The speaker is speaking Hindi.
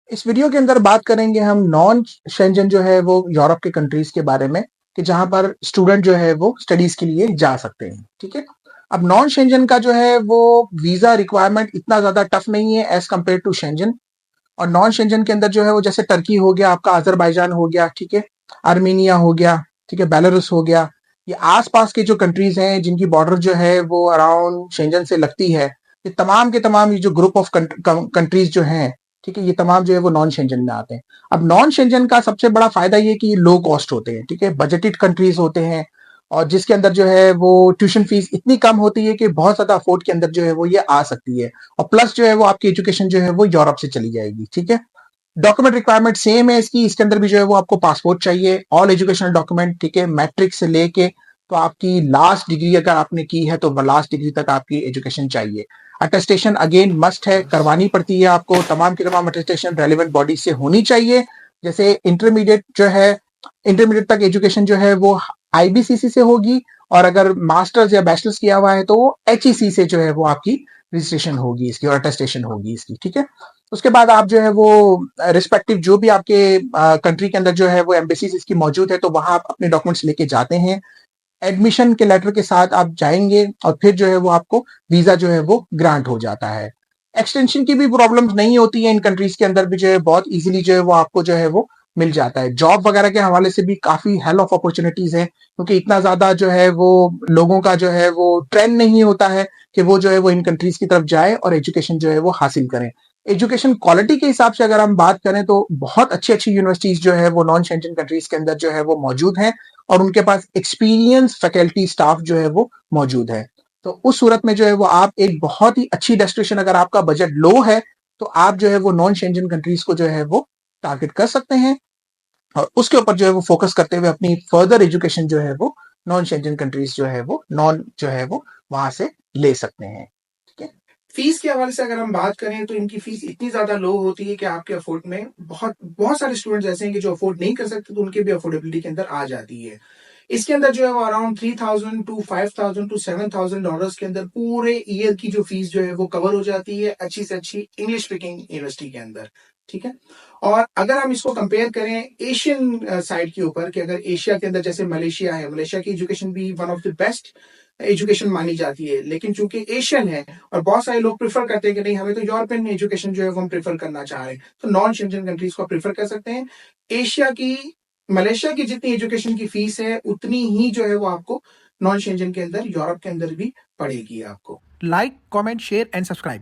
इस वीडियो के अंदर बात करेंगे हम नॉन शेंजन जो है वो यूरोप के कंट्रीज के बारे में कि जहां पर स्टूडेंट जो है वो स्टडीज के लिए जा सकते हैं। ठीक है। अब नॉन शेंजन का जो है वो वीजा रिक्वायरमेंट इतना ज्यादा टफ नहीं है एज कम्पेयर टू शेंजन। और नॉन शेंजन के अंदर जो है वो जैसे टर्की हो गया, आपका अजरबैजान हो गया, ठीक है, आर्मीनिया हो गया, ठीक है, बेलारूस हो गया, ये आसपास के जो कंट्रीज हैं जिनकी बॉर्डर जो है वो अराउंड शेंजन से लगती है, ये तमाम के तमाम ये जो ग्रुप ऑफ कंट्रीज जो हैं, ठीक है, ये तमाम जो है वो नॉन शेंजन में आते हैं। अब नॉन शेंजन का सबसे बड़ा फायदा ये कि ये लो कॉस्ट होते हैं, ठीक है, बजटेड कंट्रीज होते हैं, और जिसके अंदर जो है वो ट्यूशन फीस इतनी कम होती है कि बहुत ज्यादा अफोर्ड के अंदर जो है वो ये आ सकती है। और प्लस जो है वो आपकी एजुकेशन जो है वो यूरोप से चली जाएगी। ठीक है। डॉक्यूमेंट रिक्वायरमेंट सेम है इसकी, इसके अंदर भी जो है वो आपको पासपोर्ट चाहिए, ऑल एजुकेशनल डॉक्यूमेंट, ठीक है, मैट्रिक से लेके तो आपकी लास्ट डिग्री अगर आपने की है तो लास्ट डिग्री तक आपकी एजुकेशन चाहिए। अटेस्टेशन अगेन मस्ट है, करवानी पड़ती है आपको, तमाम की तमाम अटेस्टेशन रेलिवेंट बॉडी से होनी चाहिए। जैसे इंटरमीडिएट जो है, इंटरमीडिएट तक एजुकेशन जो है वो आईबीसीसी से होगी, और अगर मास्टर्स या बैचलर्स किया हुआ है तो वो एचईसी से जो है वो आपकी रजिस्ट्रेशन होगी इसकी और अटेस्टेशन होगी इसकी। ठीक है। उसके बाद आप जो है वो रिस्पेक्टिव जो भी आपके कंट्री के अंदर जो है वो एम्बेसीज इसकी मौजूद है तो वहां आप अपने डॉक्यूमेंट्स लेके जाते हैं। एडमिशन के लेटर के साथ आप जाएंगे और फिर जो है वो आपको वीजा जो है वो ग्रांट हो जाता है। एक्सटेंशन की भी प्रॉब्लम्स नहीं होती है इन कंट्रीज के अंदर भी, जो है बहुत इजीली जो है वो आपको जो है वो मिल जाता है। जॉब वगैरह के हवाले से भी काफी हेल ऑफ अपॉर्चुनिटीज है, क्योंकि इतना ज्यादा जो है वो लोगों का जो है वो ट्रेंड नहीं होता है कि वो जो है वो इन कंट्रीज की तरफ जाए और एजुकेशन जो है वो हासिल करें। एजुकेशन क्वालिटी के हिसाब से अगर हम बात करें तो बहुत अच्छी अच्छी यूनिवर्सिटीज जो है वो नॉन शेंजन कंट्रीज के अंदर जो है वो मौजूद हैं, और उनके पास एक्सपीरियंस फैकल्टी स्टाफ जो है वो मौजूद है। तो उस सूरत में जो है वो आप एक बहुत ही अच्छी डेस्टिनेशन, अगर आपका बजट लो है तो आप जो है वो नॉन शेंजन कंट्रीज को जो है वो टारगेट कर सकते हैं, और उसके ऊपर जो है वो फोकस करते हुए अपनी फर्दर एजुकेशन जो है वो नॉन शेंजन कंट्रीज जो है वो नॉन जो है वो वहां से ले सकते हैं। ठीक है। फीस के हवाले से अगर हम बात करें तो इनकी फीस इतनी ज्यादा लो होती है कि आपके अफोर्ड में बहुत बहुत सारे स्टूडेंट्स ऐसे हैं कि जो अफोर्ड नहीं कर सकते, तो उनके भी अफोर्डेबिलिटी के अंदर आ जाती है। इसके अंदर जो है वो अराउंड 3000 टू 5000 टू $7,000 के अंदर पूरे ईयर की जो फीस जो है वो कवर हो जाती है अच्छी से अच्छी इंग्लिश स्पीकिंग यूनिवर्सिटी के अंदर। ठीक है। और अगर हम इसको कंपेयर करें एशियन साइड के ऊपर, कि अगर एशिया के अंदर जैसे मलेशिया है, मलेशिया की एजुकेशन भी one of the best education मानी जाती है, लेकिन चूंकि एशियन है और बहुत सारे लोग प्रेफर करते हैं कि नहीं हमें तो यूरोपियन एजुकेशन जो है वो हम प्रेफर करना चाह रहे हैं, तो नॉन शेंजन कंट्रीज को प्रेफर कर सकते हैं। एशिया की, मलेशिया की जितनी एजुकेशन की फीस है उतनी ही जो है वो आपको नॉन शेंजन के अंदर, यूरोप के अंदर भी पड़ेगी आपको। Like, comment, share and subscribe.